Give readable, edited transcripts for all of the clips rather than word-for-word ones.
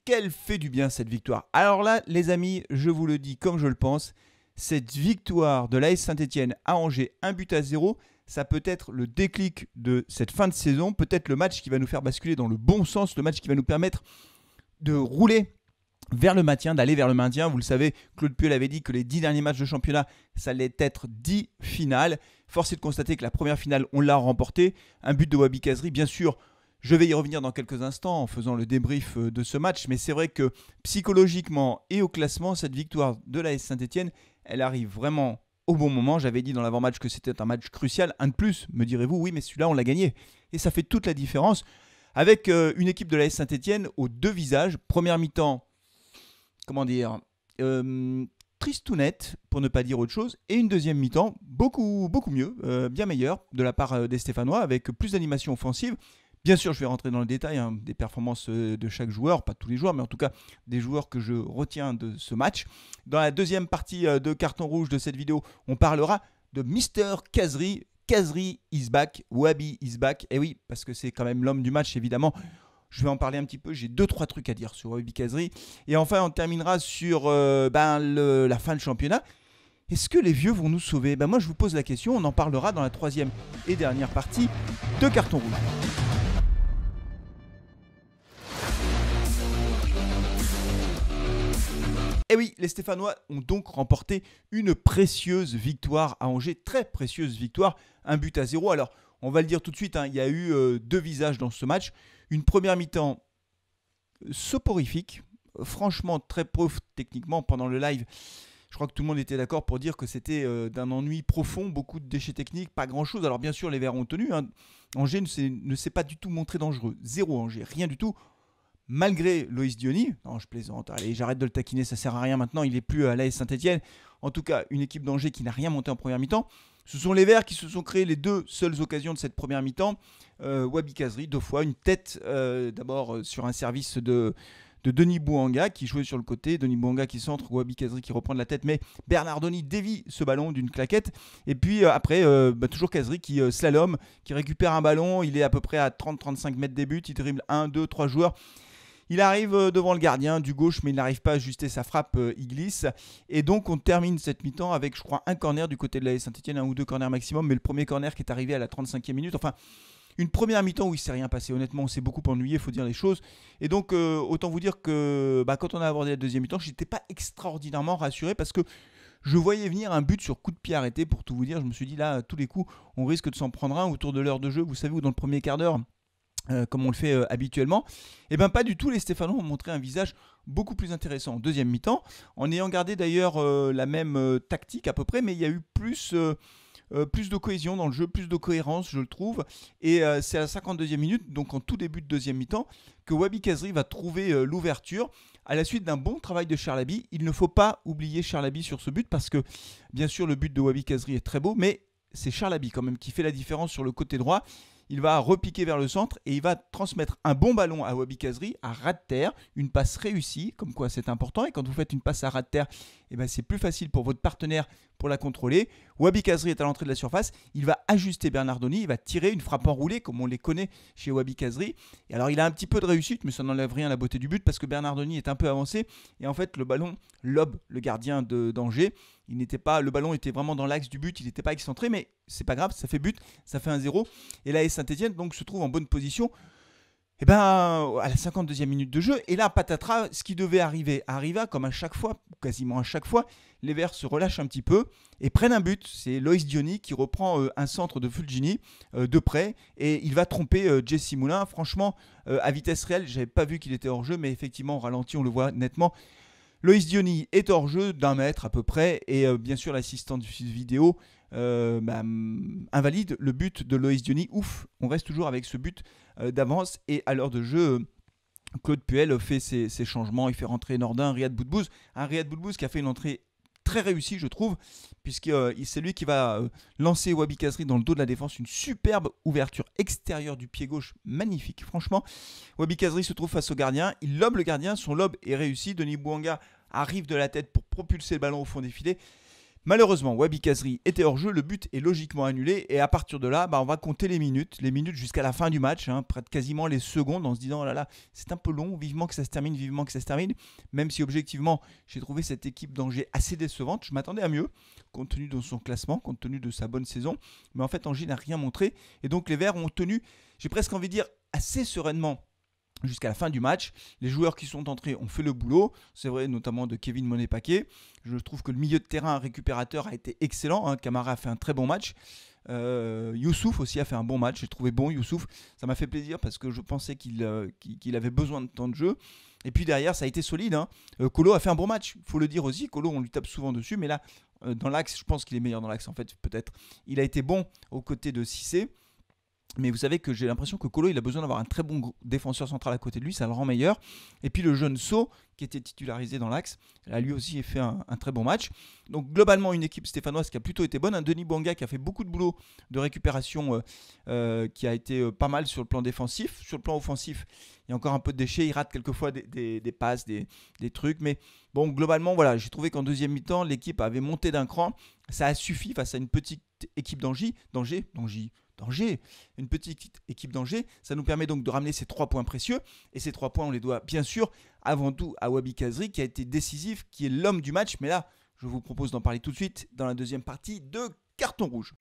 Quelle fait du bien cette victoire. Alors là, les amis, je vous le dis comme je le pense, cette victoire de l'AS Saint-Etienne à Angers, 1-0, ça peut être le déclic de cette fin de saison, peut-être le match qui va nous faire basculer dans le bon sens, le match qui va nous permettre de rouler vers le maintien, d'aller vers le maintien. Vous le savez, Claude Puel avait dit que les 10 derniers matchs de championnat, ça allait être 10 finales. Force est de constater que la première finale, on l'a remportée. Un but de Wabi Kazri, bien sûr. Je vais y revenir dans quelques instants en faisant le débrief de ce match, mais c'est vrai que psychologiquement et au classement, cette victoire de l'AS Saint-Etienne, elle arrive vraiment au bon moment. J'avais dit dans l'avant-match que c'était un match crucial. Un de plus, me direz-vous, oui, mais celui-là, on l'a gagné. Et ça fait toute la différence. Avec une équipe de l'AS Saint-Etienne aux deux visages. Première mi-temps, tristounette, pour ne pas dire autre chose. Et une deuxième mi-temps, beaucoup mieux, bien meilleure, de la part des Stéphanois, avec plus d'animation offensive. Bien sûr, je vais rentrer dans le détail des performances de chaque joueur, pas tous les joueurs, mais en tout cas des joueurs que je retiens de ce match. Dans la deuxième partie de carton rouge de cette vidéo, on parlera de Mister Kazri. Kazri is back, Wabi is back. Et oui, parce que c'est quand même l'homme du match, évidemment. Je vais en parler un petit peu, j'ai 2-3 trucs à dire sur Wabi Kazri. Et enfin, on terminera sur la fin de championnat. Est-ce que les vieux vont nous sauver? Moi, je vous pose la question, on en parlera dans la troisième et dernière partie de carton rouge. Et oui, les Stéphanois ont donc remporté une précieuse victoire à Angers, très précieuse victoire, 1-0. Alors, on va le dire tout de suite, il y a eu deux visages dans ce match. Une première mi-temps soporifique, franchement très pauvre techniquement pendant le live. Je crois que tout le monde était d'accord pour dire que c'était d'un ennui profond, beaucoup de déchets techniques, pas grand-chose. Alors bien sûr, les Verts ont tenu. Angers ne s'est pas du tout montré dangereux. Zéro Angers, rien du tout. Malgré Loïs Diony, non je plaisante, allez j'arrête de le taquiner, ça sert à rien maintenant, il n'est plus à l'AS Saint-Etienne. En tout cas, une équipe d'Angers qui n'a rien monté en première mi-temps. Ce sont les Verts qui se sont créés les deux seules occasions de cette première mi-temps. Wabi Kazri, 2 fois, une tête d'abord sur un service de Denis Bouanga qui jouait sur le côté, Denis Bouanga qui centre, Wabi Kazri qui reprend de la tête, mais Bernardoni dévie ce ballon d'une claquette. Et puis après, toujours Kazri qui slalom, qui récupère un ballon, il est à peu près à 30-35 mètres des buts, il dribble 1, 2, 3 joueurs. Il arrive devant le gardien du gauche, mais il n'arrive pas à ajuster sa frappe, il glisse. Et donc, on termine cette mi-temps avec, je crois, un corner du côté de l'AS Saint-Etienne, 1 ou 2 corners maximum, mais le premier corner qui est arrivé à la 35e minute. Enfin, une première mi-temps où il ne s'est rien passé. Honnêtement, on s'est beaucoup ennuyé, il faut dire les choses. Et donc, autant vous dire que quand on a abordé la deuxième mi-temps, je n'étais pas extraordinairement rassuré parce que je voyais venir un but sur coup de pied arrêté, pour tout vous dire. Je me suis dit, là, à tous les coups, on risque de s'en prendre un autour de l'heure de jeu. Vous savez, où dans le premier quart d'heure, comme on le fait habituellement, et pas du tout. Les Stéphanois ont montré un visage beaucoup plus intéressant en deuxième mi-temps, en ayant gardé d'ailleurs la même tactique à peu près, mais il y a eu plus de cohésion dans le jeu, plus de cohérence je le trouve, et c'est à la 52e minute, donc en tout début de deuxième mi-temps, que Wabi Kazri va trouver l'ouverture à la suite d'un bon travail de Charlaby. Il ne faut pas oublier Charlaby sur ce but parce que bien sûr le but de Wabi Kazri est très beau, mais c'est Charlaby quand même qui fait la différence sur le côté droit. Il va repiquer vers le centre et il va transmettre un bon ballon à Wabi Kazri à ras de terre, une passe réussie, comme quoi c'est important. Et quand vous faites une passe à ras de terre, c'est plus facile pour votre partenaire pour la contrôler. Wabi Kazri est à l'entrée de la surface, il va ajuster Bernardoni, il va tirer une frappe enroulée comme on les connaît chez Wabi Kazri. Et alors il a un petit peu de réussite, mais ça n'enlève rien à la beauté du but parce que Bernardoni est un peu avancé et en fait le ballon lobe le gardien d'Angers. Le ballon était vraiment dans l'axe du but, il n'était pas excentré, mais c'est pas grave, ça fait but, ça fait 1-0. Et là, Saint-Etienne donc se trouve en bonne position. À la 52e minute de jeu, et là, patatras, ce qui devait arriva comme à chaque fois, quasiment à chaque fois, les Verts se relâchent un petit peu et prennent un but. C'est Loïs Diony qui reprend un centre de Fulgini de près et il va tromper Jesse Moulin. Franchement, à vitesse réelle, je n'avais pas vu qu'il était hors jeu, mais effectivement, au ralenti, on le voit nettement. Loïs Diony est hors jeu d'1 mètre à peu près et bien sûr l'assistant de vidéo invalide le but de Loïs Diony. Ouf, on reste toujours avec ce but d'avance et à l'heure de jeu, Claude Puel fait ses changements, il fait rentrer Nordin, Riyad Boudbouz, un Riyad Boudbouz qui a fait une entrée très réussie je trouve, puisque c'est lui qui va lancer Wabi Kazri dans le dos de la défense, une superbe ouverture extérieure du pied gauche, magnifique, franchement. Wabi Kazri se trouve face au gardien, il lobe le gardien, son lob est réussi, Denis Bouanga arrive de la tête pour propulser le ballon au fond des filets. Malheureusement, Wabi Kazri était hors jeu, le but est logiquement annulé et à partir de là, on va compter les minutes jusqu'à la fin du match, près de quasiment les secondes en se disant oh là là, c'est un peu long, vivement que ça se termine, même si objectivement j'ai trouvé cette équipe d'Angers assez décevante, je m'attendais à mieux compte tenu de son classement, compte tenu de sa bonne saison, mais en fait Angers n'a rien montré et donc les Verts ont tenu, j'ai presque envie de dire assez sereinement jusqu'à la fin du match. Les joueurs qui sont entrés ont fait le boulot. C'est vrai notamment de Kevin Monet-Paquet. Je trouve que le milieu de terrain récupérateur a été excellent. Camara a fait un très bon match. Youssouf aussi a fait un bon match. J'ai trouvé bon Youssouf. Ça m'a fait plaisir parce que je pensais qu'il avait besoin de temps de jeu. Et puis derrière, ça a été solide. Kolo a fait un bon match. Il faut le dire aussi. Kolo, on lui tape souvent dessus. Mais là, dans l'axe, je pense qu'il est meilleur dans l'axe en fait. Peut-être. Il a été bon aux côtés de Cissé. Mais vous savez que j'ai l'impression que Kolo, il a besoin d'avoir un très bon défenseur central à côté de lui, ça le rend meilleur. Et puis le jeune So, qui était titularisé dans l'axe, a lui aussi fait un très bon match. Donc globalement, une équipe stéphanoise qui a plutôt été bonne. Un Denis Bouanga qui a fait beaucoup de boulot de récupération, qui a été pas mal sur le plan défensif. Sur le plan offensif, il y a encore un peu de déchets. Il rate quelquefois des passes, des trucs. Mais bon, globalement, voilà, j'ai trouvé qu'en deuxième mi-temps, l'équipe avait monté d'un cran. Ça a suffi face à une petite équipe d'Angers, une petite équipe d'Angers, ça nous permet donc de ramener ces 3 points précieux et ces 3 points on les doit bien sûr avant tout à Wabi Kazri qui a été décisif, qui est l'homme du match, mais là je vous propose d'en parler tout de suite dans la deuxième partie de Carton Rouge.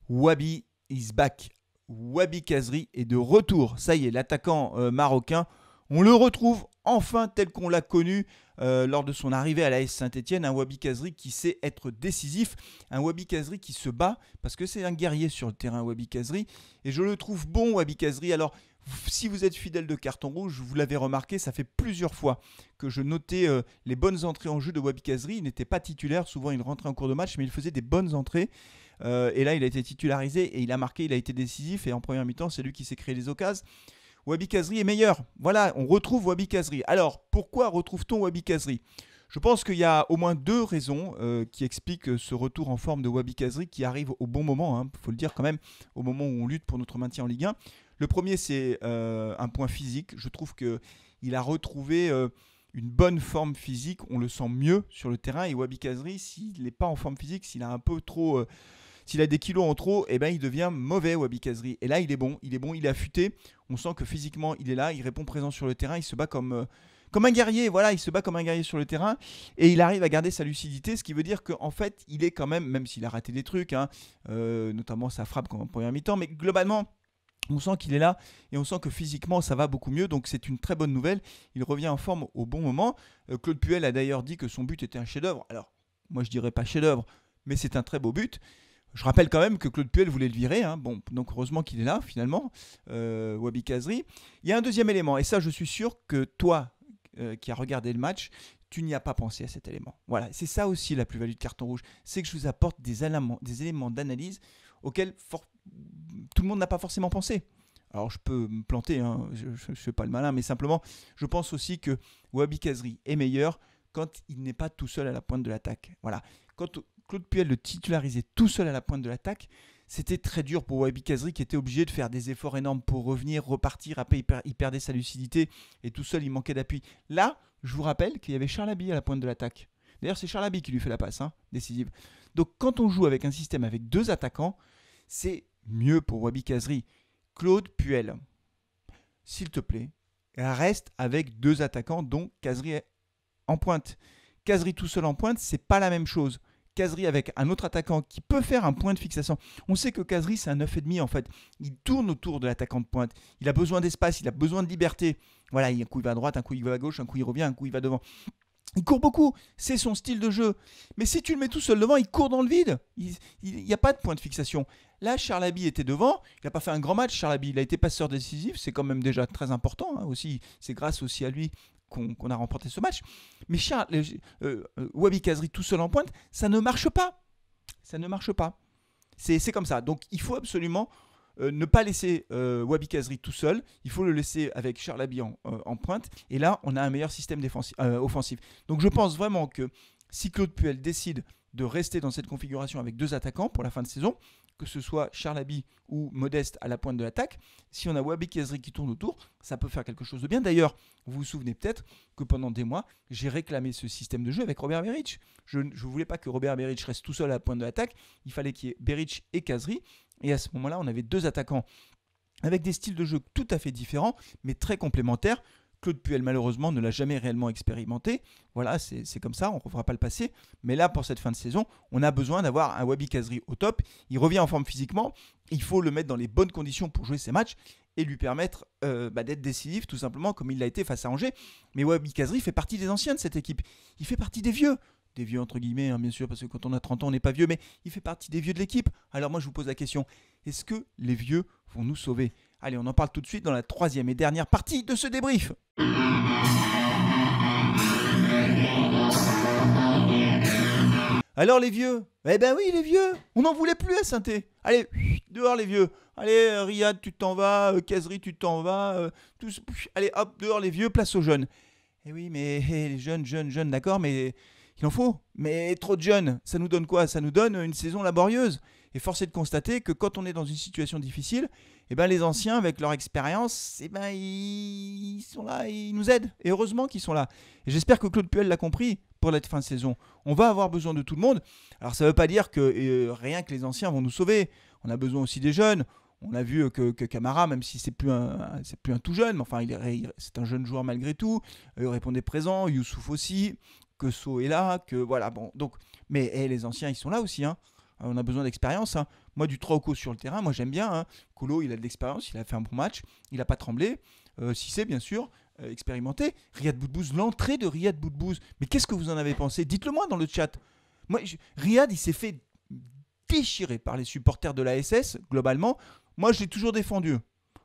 Wabi is back, Wabi Kazri est de retour, ça y est, l'attaquant marocain, on le retrouve enfin tel qu'on l'a connu lors de son arrivée à l'AS Saint-Etienne, un Wabi Kazri qui sait être décisif, un Wabi Kazri qui se bat, parce que c'est un guerrier sur le terrain Wabi Kazri, et je le trouve bon Wabi Kazri. Alors si vous êtes fidèle de Carton Rouge, vous l'avez remarqué, ça fait plusieurs fois que je notais les bonnes entrées en jeu de Wabi Kazri. Il n'était pas titulaire, souvent il rentrait en cours de match, mais il faisait des bonnes entrées. Et là il a été titularisé et il a marqué, il a été décisif, et en première mi-temps c'est lui qui s'est créé les occasions. Wabi Kazri est meilleur. Voilà, on retrouve Wabi Kazri. Alors, pourquoi retrouve-t-on Wabi Kazri ? Je pense qu'il y a au moins 2 raisons qui expliquent ce retour en forme de Wabi Kazri qui arrive au bon moment, il faut le dire quand même, au moment où on lutte pour notre maintien en Ligue 1. Le premier, c'est un point physique. Je trouve qu'il a retrouvé une bonne forme physique. On le sent mieux sur le terrain. Et Wabi Kazri, s'il n'est pas en forme physique, s'il a un peu trop... s'il a des kilos en trop, il devient mauvais Wabi Kazri. Et là, il est bon, il est affûté. On sent que physiquement, il est là, il répond présent sur le terrain, il se bat comme un guerrier. Voilà, il se bat comme un guerrier sur le terrain et il arrive à garder sa lucidité, ce qui veut dire qu'en fait, il est quand même s'il a raté des trucs, notamment sa frappe en première mi-temps, mais globalement, on sent qu'il est là et on sent que physiquement ça va beaucoup mieux, donc c'est une très bonne nouvelle. Il revient en forme au bon moment. Claude Puel a d'ailleurs dit que son but était un chef-d'œuvre. Alors, moi je dirais pas chef-d'œuvre, mais c'est un très beau but. Je rappelle quand même que Claude Puel voulait le virer. Bon, donc heureusement qu'il est là finalement, Wabi Kazri. Il y a un deuxième élément, et ça je suis sûr que toi qui as regardé le match, tu n'y as pas pensé à cet élément. Voilà, c'est ça aussi la plus-value de Carton Rouge, c'est que je vous apporte des éléments d'analyse auxquels tout le monde n'a pas forcément pensé. Alors je peux me planter, je ne fais pas le malin, mais simplement je pense aussi que Wabi Kazri est meilleur quand il n'est pas tout seul à la pointe de l'attaque. Voilà, quand Claude Puel le titularisait tout seul à la pointe de l'attaque, c'était très dur pour Wabi Kazri qui était obligé de faire des efforts énormes pour revenir, repartir. Après, il perdait sa lucidité et tout seul, il manquait d'appui. Là, je vous rappelle qu'il y avait Charlaby à la pointe de l'attaque. D'ailleurs, c'est Charlaby qui lui fait la passe décisive. Donc, quand on joue avec un système avec 2 attaquants, c'est mieux pour Wabi Kazri. Claude Puel, s'il te plaît, reste avec 2 attaquants, dont Kazri est en pointe. Kazri tout seul en pointe, c'est pas la même chose. Kazri avec un autre attaquant qui peut faire un point de fixation. On sait que Kazri, c'est un 9,5 en fait. Il tourne autour de l'attaquant de pointe. Il a besoin d'espace, il a besoin de liberté. Voilà, un coup il va à droite, un coup il va à gauche, un coup il revient, un coup il va devant. Il court beaucoup, c'est son style de jeu. Mais si tu le mets tout seul devant, il court dans le vide. Il n'y a pas de point de fixation. Là, Charlaby était devant. Il n'a pas fait un grand match, Charlaby. Il a été passeur décisif. C'est quand même déjà très important. Aussi. C'est grâce aussi à lui qu'on a remporté ce match. Mais Wabi Kazri tout seul en pointe, ça ne marche pas. Ça ne marche pas. C'est comme ça. Donc, il faut absolument ne pas laisser Wabi Kazri tout seul. Il faut le laisser avec Charlaby en pointe. Et là, on a un meilleur système offensif. Donc, je pense vraiment que si Claude Puel décide de rester dans cette configuration avec 2 attaquants pour la fin de saison, que ce soit Charlaby ou Modeste à la pointe de l'attaque. Si on a Wahbi Khazri qui tourne autour, ça peut faire quelque chose de bien. D'ailleurs, vous vous souvenez peut-être que pendant des mois, j'ai réclamé ce système de jeu avec Robert Berić. Je ne voulais pas que Robert Berić reste tout seul à la pointe de l'attaque. Il fallait qu'il y ait Berić et Khazri. Et à ce moment-là, on avait 2 attaquants avec des styles de jeu tout à fait différents, mais très complémentaires. Claude Puel, malheureusement, ne l'a jamais réellement expérimenté. Voilà, c'est comme ça, on ne refera pas le passé. Mais là, pour cette fin de saison, on a besoin d'avoir un Wahbi Khazri au top. Il revient en forme physiquement. Il faut le mettre dans les bonnes conditions pour jouer ses matchs et lui permettre d'être décisif, tout simplement, comme il l'a été face à Angers. Mais Wahbi Khazri fait partie des anciens de cette équipe. Il fait partie des vieux. Des vieux entre guillemets, hein, bien sûr, parce que quand on a 30 ans, on n'est pas vieux, mais il fait partie des vieux de l'équipe. Alors moi, je vous pose la question, est-ce que les vieux vont nous sauver? Allez, on en parle tout de suite dans la 3e et dernière partie de ce débrief. Alors les vieux? Eh ben oui, les vieux, on n'en voulait plus à Saint-Étienne. Allez, dehors les vieux. Allez, Riyad, tu t'en vas, Khazri, tu t'en vas. Tous, allez, hop, dehors les vieux, place aux jeunes. Eh oui, mais les jeunes, d'accord, mais il en faut. Mais trop de jeunes, ça nous donne quoi? Ça nous donne une saison laborieuse. Et force est de constater que quand on est dans une situation difficile, eh ben les anciens, avec leur expérience, eh ben ils sont là, ils nous aident. Et heureusement qu'ils sont là. Et j'espère que Claude Puel l'a compris pour la fin de saison. On va avoir besoin de tout le monde. Alors ça ne veut pas dire que rien que les anciens vont nous sauver. On a besoin aussi des jeunes. On a vu que Camara, même si c'est plus un tout jeune, mais enfin c'est un jeune joueur malgré tout. Il répondait présent. Youssouf aussi. Que So est là. Que voilà. Bon. Donc, mais les anciens, ils sont là aussi. Hein. On a besoin d'expérience. Hein. Moi, du 3 au co sur le terrain, moi j'aime bien. Hein. Colo, il a de l'expérience, il a fait un bon match, il n'a pas tremblé. Cissé, bien sûr, expérimenté. Riyad Boudbouz, l'entrée de Riyad Boudbouz. Mais qu'est-ce que vous en avez pensé? Dites-le moi dans le chat. Moi, Riyad, il s'est fait déchirer par les supporters de la SS, globalement. Moi, je l'ai toujours défendu.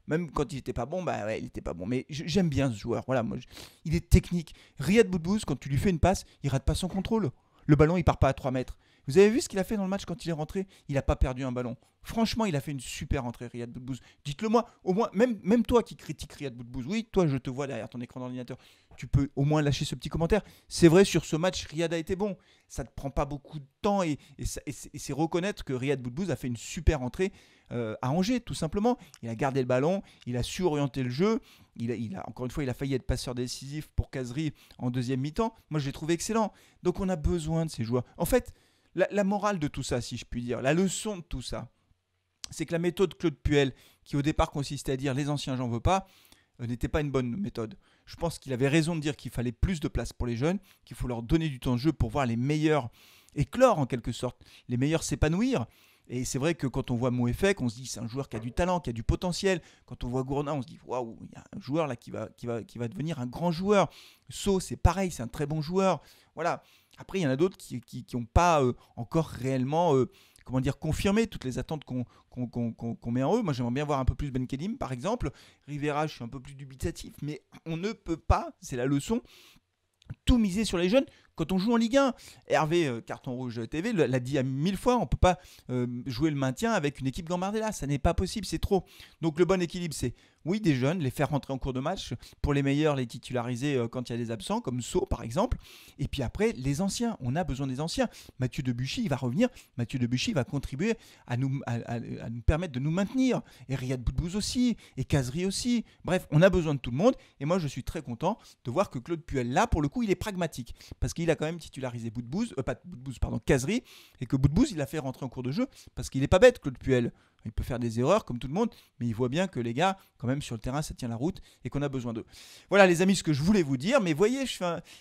Même quand il n'était pas bon, bah ouais, il n'était pas bon. Mais j'aime bien ce joueur. Voilà, moi, il est technique. Riyad Boudbouz, quand tu lui fais une passe, il rate pas son contrôle. Le ballon, il part pas à 3 mètres. Vous avez vu ce qu'il a fait dans le match quand il est rentré? Il n'a pas perdu un ballon. Franchement, il a fait une super entrée, Riyad Boudbouz. Dites-le moi, au moins, même toi qui critiques Riyad Boudbouz, oui, toi, je te vois derrière ton écran d'ordinateur, tu peux au moins lâcher ce petit commentaire. C'est vrai, sur ce match, Riyad a été bon. Ça ne te prend pas beaucoup de temps et c'est reconnaître que Riyad Boudbouz a fait une super entrée à Angers, tout simplement. Il a gardé le ballon, il a su orienter le jeu. Encore une fois, il a failli être passeur décisif pour Khazri en deuxième mi-temps. Moi, je l'ai trouvé excellent. Donc, on a besoin de ces joueurs. En fait, la morale de tout ça, si je puis dire, la leçon de tout ça, c'est que la méthode Claude Puel, qui au départ consistait à dire les anciens, j'en veux pas, n'était pas une bonne méthode. Je pense qu'il avait raison de dire qu'il fallait plus de place pour les jeunes, qu'il faut leur donner du temps de jeu pour voir les meilleurs éclore en quelque sorte, les meilleurs s'épanouir. Et c'est vrai que quand on voit Moefek, on se dit c'est un joueur qui a du talent, qui a du potentiel. Quand on voit Gourna, on se dit waouh, il y a un joueur là qui va devenir un grand joueur. So, c'est pareil, c'est un très bon joueur. Voilà. Après, il y en a d'autres qui n'ont pas encore réellement confirmé toutes les attentes qu'on met en eux. Moi, j'aimerais bien voir un peu plus Ben Kedim, par exemple. Rivera, je suis un peu plus dubitatif, mais on ne peut pas, c'est la leçon, tout miser sur les jeunes quand on joue en Ligue 1. Hervé, Carton Rouge TV, l'a dit à 1000 fois, on ne peut pas jouer le maintien avec une équipe Gambardella, ça n'est pas possible, c'est trop. Donc le bon équilibre, c'est oui des jeunes, les faire rentrer en cours de match, pour les meilleurs, les titulariser quand il y a des absents, comme So par exemple, et puis après les anciens, on a besoin des anciens. Mathieu Debuchy, il va revenir, Mathieu Debuchy va contribuer à nous permettre de nous maintenir, et Riyad Boudbouz aussi, et Khazri aussi, bref, on a besoin de tout le monde, et moi je suis très content de voir que Claude Puel, là pour le coup, il est pragmatique, parce qu'il a quand même titularisé Khazri, et que Boudbouz, il l'a fait rentrer en cours de jeu, parce qu'il n'est pas bête, Claude Puel. Il peut faire des erreurs comme tout le monde, mais il voit bien que les gars, quand même sur le terrain, ça tient la route et qu'on a besoin d'eux. Voilà les amis, ce que je voulais vous dire, mais voyez, je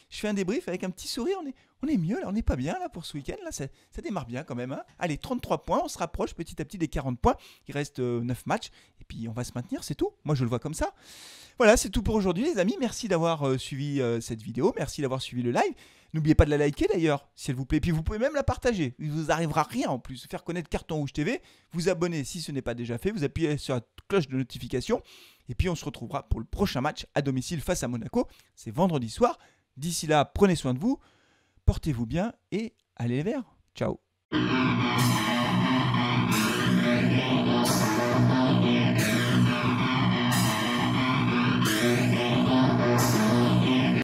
fais un débrief avec un petit sourire, on est mieux là, on n'est pas bien là pour ce week-end, là, ça démarre bien quand même. Hein. Allez, 33 points, on se rapproche petit à petit des 40 points, il reste 9 matchs, et puis on va se maintenir, c'est tout. Moi je le vois comme ça. Voilà, c'est tout pour aujourd'hui les amis, merci d'avoir suivi cette vidéo, merci d'avoir suivi le live. N'oubliez pas de la liker d'ailleurs, si elle vous plaît. Et puis vous pouvez même la partager. Il ne vous arrivera rien en plus. Faire connaître Carton Rouge TV, vous abonner si ce n'est pas déjà fait, vous appuyez sur la cloche de notification. Et puis on se retrouvera pour le prochain match à domicile face à Monaco. C'est vendredi soir. D'ici là, prenez soin de vous, portez-vous bien et allez les Verts. Ciao.